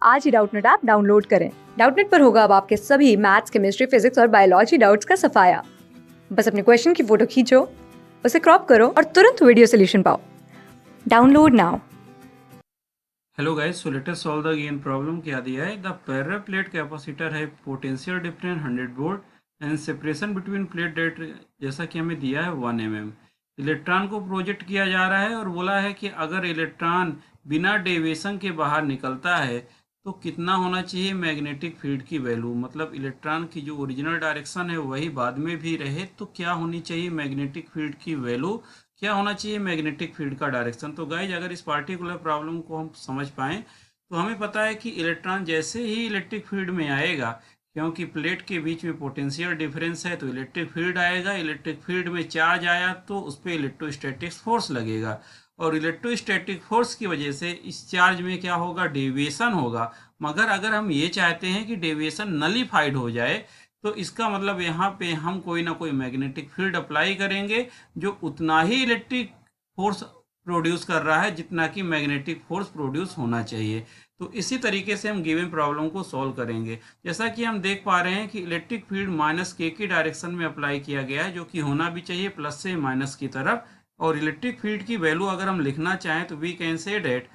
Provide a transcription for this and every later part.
आज ही Doubtnut app download करें। Doubtnut पर होगा अब आपके सभी मैथ्स, केमिस्ट्री, फिजिक्स और बायोलॉजी डाउट्स का सफाया। बस अपने क्वेश्चन की फोटो खींचो, उसे क्रॉप करो और तुरंत वीडियो सोल्यूशन पाओ। Download now. Hello guys, so let us solve the given problem. क्या दिया है? द पैरेलल प्लेट कैपेसिटर है potential difference 100 volt and separation between plate that, जैसा कि हमें दिया है 1 mm। इलेक्ट्रॉन को प्रोजेक्ट किया जा रहा है और बोला है कि अगर इलेक्ट्रॉन बिना डेविएशन के बाहर निकलता है तो कितना होना चाहिए मैग्नेटिक फील्ड की वैल्यू। मतलब इलेक्ट्रॉन की जो ओरिजिनल डायरेक्शन है वही बाद में भी रहे तो क्या होनी चाहिए मैग्नेटिक फील्ड की वैल्यू, क्या होना चाहिए मैग्नेटिक फील्ड का डायरेक्शन। तो गाइज अगर इस पार्टिकुलर प्रॉब्लम को हम समझ पाएँ तो हमें पता है कि इलेक्ट्रॉन जैसे ही इलेक्ट्रिक फील्ड में आएगा, क्योंकि प्लेट के बीच में पोटेंशियल डिफरेंस है तो इलेक्ट्रिक फील्ड आएगा। इलेक्ट्रिक फील्ड में चार्ज आया तो उस पर इलेक्ट्रोस्टैटिक फोर्स लगेगा और इलेक्ट्रोस्टैटिक फोर्स की वजह से इस चार्ज में क्या होगा, डेविएशन होगा। मगर अगर हम ये चाहते हैं कि डेविएशन नलीफाइड हो जाए तो इसका मतलब यहाँ पे हम कोई ना कोई मैग्नेटिक फील्ड अप्लाई करेंगे जो उतना ही इलेक्ट्रिक फोर्स प्रोड्यूस कर रहा है जितना कि मैग्नेटिक फोर्स प्रोड्यूस होना चाहिए। तो इसी तरीके से हम गिवन प्रॉब्लम को सॉल्व करेंगे। जैसा कि हम देख पा रहे हैं कि इलेक्ट्रिक फील्ड माइनस के की डायरेक्शन में अप्लाई किया गया है, जो कि होना भी चाहिए प्लस से माइनस की तरफ। और इलेक्ट्रिक फील्ड की वैल्यू अगर हम लिखना चाहें तो we can say that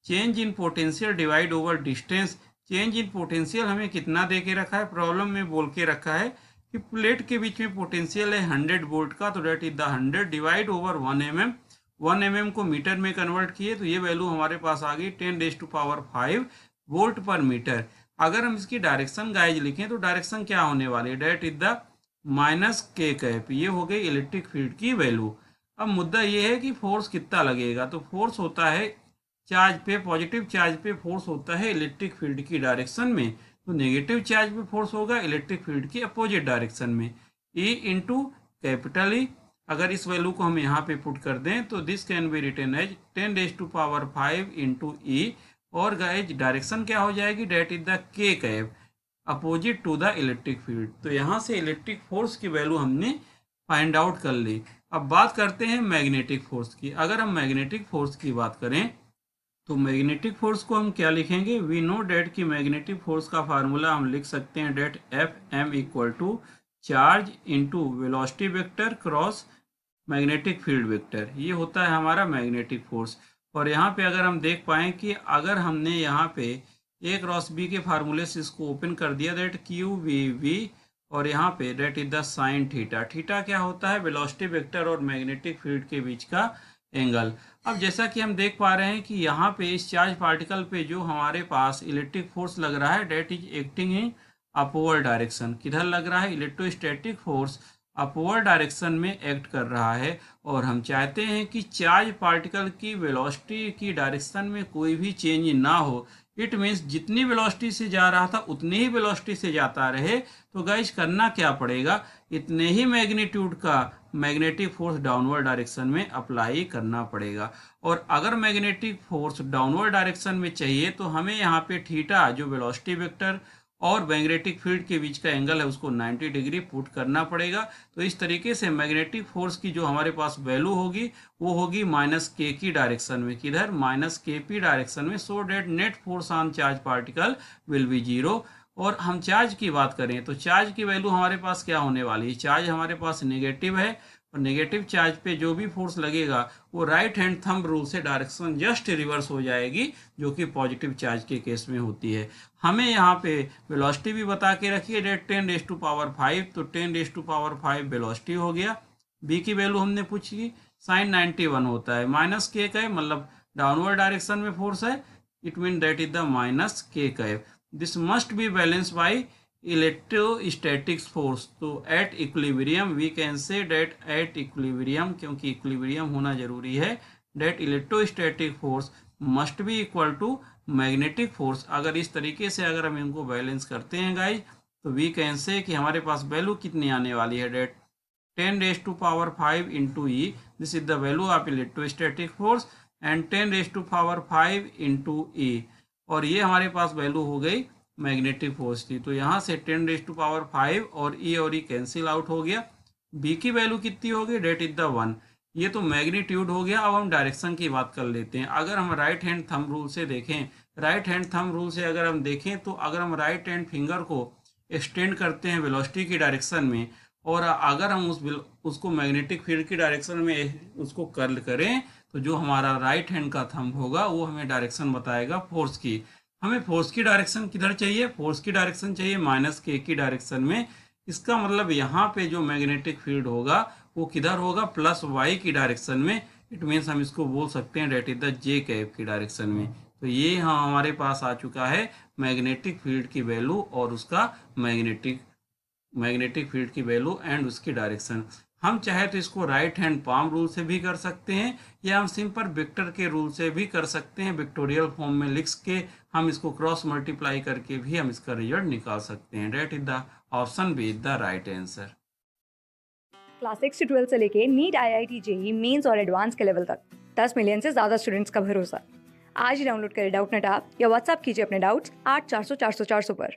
change in potential divide over distance. Change in potential हमें कितना दे के रखा है, प्रॉब्लम में बोल के रखा है कि प्लेट के बीच में पोटेंशियल है 100 वोल्ट का, तो that is the 100 divide over 1 mm। 1 mm को मीटर में कन्वर्ट किए तो ये वैल्यू हमारे पास आ गई 10⁵ वोल्ट पर मीटर। अगर हम इसकी डायरेक्शन गाइज लिखें तो डायरेक्शन क्या होने वाली है, that is the minus K cap. ये हो गई इलेक्ट्रिक फील्ड की वैल्यू। अब मुद्दा ये है कि फोर्स कितना लगेगा, तो फोर्स होता है चार्ज पे, पॉजिटिव चार्ज पे फोर्स होता है इलेक्ट्रिक फील्ड की डायरेक्शन में, तो नेगेटिव चार्ज पे फोर्स होगा इलेक्ट्रिक फील्ड की अपोजिट डायरेक्शन में। E into capital E. अगर इस वैल्यू को हम यहाँ पे पुट कर दें तो this can be written as 10⁵ into E. और गाइज डायरेक्शन क्या हो जाएगी, that is the K cap opposite to the electric field. तो यहाँ से इलेक्ट्रिक फोर्स की वैल्यू हमने फाइंड आउट कर ली। अब बात करते हैं मैग्नेटिक फोर्स की। अगर हम मैग्नेटिक फोर्स की बात करें तो मैग्नेटिक फोर्स को हम क्या लिखेंगे, वी नो डेट कि मैग्नेटिक फोर्स का फार्मूला हम लिख सकते हैं that F M equal to charge into velocity vector cross magnetic field vector. ये होता है हमारा मैग्नेटिक फोर्स। और यहाँ पे अगर हम देख पाएँ कि अगर हमने यहाँ पे ए क्रॉस बी के फार्मूले से इसको ओपन कर दिया, डेट क्यू वी वी, और यहाँ पे that is the sine theta. Theta क्या होता है, वेलोसिटी वेक्टर और मैग्नेटिक फील्ड के बीच का एंगल। अब जैसा कि हम देख पा रहे हैं कि यहाँ पे इस चार्ज पार्टिकल पे जो हमारे पास इलेक्ट्रिक फोर्स लग रहा है that is acting in upward direction. किधर लग रहा है, इलेक्ट्रोस्टैटिक फोर्स अपवर्ड डायरेक्शन में एक्ट कर रहा है। और हम चाहते हैं कि चार्ज पार्टिकल की वेलोसिटी की डायरेक्शन में कोई भी चेंज ना हो। इट मीन्स जितनी वेलोसिटी से जा रहा था उतनी ही वेलोसिटी से जाता रहे। तो गाइज करना क्या पड़ेगा, इतने ही मैग्नीट्यूड का मैग्नेटिक फोर्स डाउनवर्ड डायरेक्शन में अप्लाई करना पड़ेगा। और अगर मैग्नेटिक फोर्स डाउनवर्ड डायरेक्शन में चाहिए तो हमें यहाँ पे थीटा जो वेलोसिटी वेक्टर और मैग्नेटिक फील्ड के बीच का एंगल है उसको 90 डिग्री पुट करना पड़ेगा। तो इस तरीके से मैग्नेटिक फोर्स की जो हमारे पास वैल्यू होगी वो होगी माइनस के की डायरेक्शन में, किधर माइनस के पी डायरेक्शन में। So that net force on charge particle will be zero. और हम चार्ज की बात करें तो चार्ज की वैल्यू हमारे पास क्या होने वाली है, चार्ज हमारे पास नेगेटिव है और नेगेटिव चार्ज पे जो भी फोर्स लगेगा वो राइट हैंड थंब रूल से डायरेक्शन जस्ट रिवर्स हो जाएगी, जो कि पॉजिटिव चार्ज के केस में होती है। हमें यहाँ पे वेलोसिटी भी बता के रखिए डेट 10⁵, तो 10⁵ वेलोसिटी हो गया। बी की वैल्यू हमने पूछी, साइन 91 होता है, माइनस के का मतलब डाउनवर्ड डायरेक्शन में फोर्स है, it mean that is the minus K cap. This must be balance by electrostatics force. तो at equilibrium we can say that at equilibrium, क्योंकि इक्विलिब्रियम होना जरूरी है, that electrostatic force must be equal to magnetic force. अगर इस तरीके से अगर हम इनको बैलेंस करते हैं गाइज तो वी कैन से कि हमारे पास वैल्यू कितनी आने वाली है, that 10⁵ into E, this is the value of electrostatic force, and 10⁵ into E, और ये हमारे पास वैल्यू हो गई मैग्नेटिक फोर्स की। तो यहाँ से 10⁵ और ई कैंसिल आउट हो गया। बी की वैल्यू कितनी होगी, डेट इज द 1। ये तो मैग्नीट्यूड हो गया। अब हम डायरेक्शन की बात कर लेते हैं। अगर हम राइट हैंड थंब रूल से देखें राइट हैंड थंब रूल से अगर हम देखें तो अगर हम राइट हैंड फिंगर को एक्सटेंड करते हैं वेलोसिटी की डायरेक्शन में और अगर हम उसको मैग्नेटिक फील्ड की डायरेक्शन में उसको कर्ल करें तो जो हमारा राइट हैंड का थंब होगा वो हमें डायरेक्शन बताएगा फोर्स की। हमें फोर्स की डायरेक्शन किधर चाहिए? फोर्स की डायरेक्शन चाहिए -k की डायरेक्शन में। इसका मतलब यहाँ पे जो मैग्नेटिक फील्ड होगा वो किधर होगा? +y की डायरेक्शन में। इट मीन्स हम इसको बोल सकते हैं that is the J cap की डायरेक्शन में। तो ये हमारे पास आ चुका है मैग्नेटिक फील्ड की वैल्यू और उसका मैग्नेटिक फील्ड की वैल्यू एंड उसकी डायरेक्शन। हम चाहे तो इसको राइट हैंड पाम रूल से भी कर सकते हैं या हम सिंपल वेक्टर के रूल से भी कर सकते हैं। वेक्टोरियल फॉर्म में लिख के हम इसको क्रॉस मल्टीप्लाई करके भी हम इसका रिजल्ट निकाल सकते हैं। That is the option B is the right answer. Class 6 से 12 से लेके नीट, IIT, JEE मेंस और एडवांस के लेवल तक 10 मिलियन से ज्यादा स्टूडेंट्स का भरोसा। आज ही डाउनलोड करें डाउटनेट ऐप या व्हाट्सएप कीजिए अपने डाउट्स 8400 400 400 पर।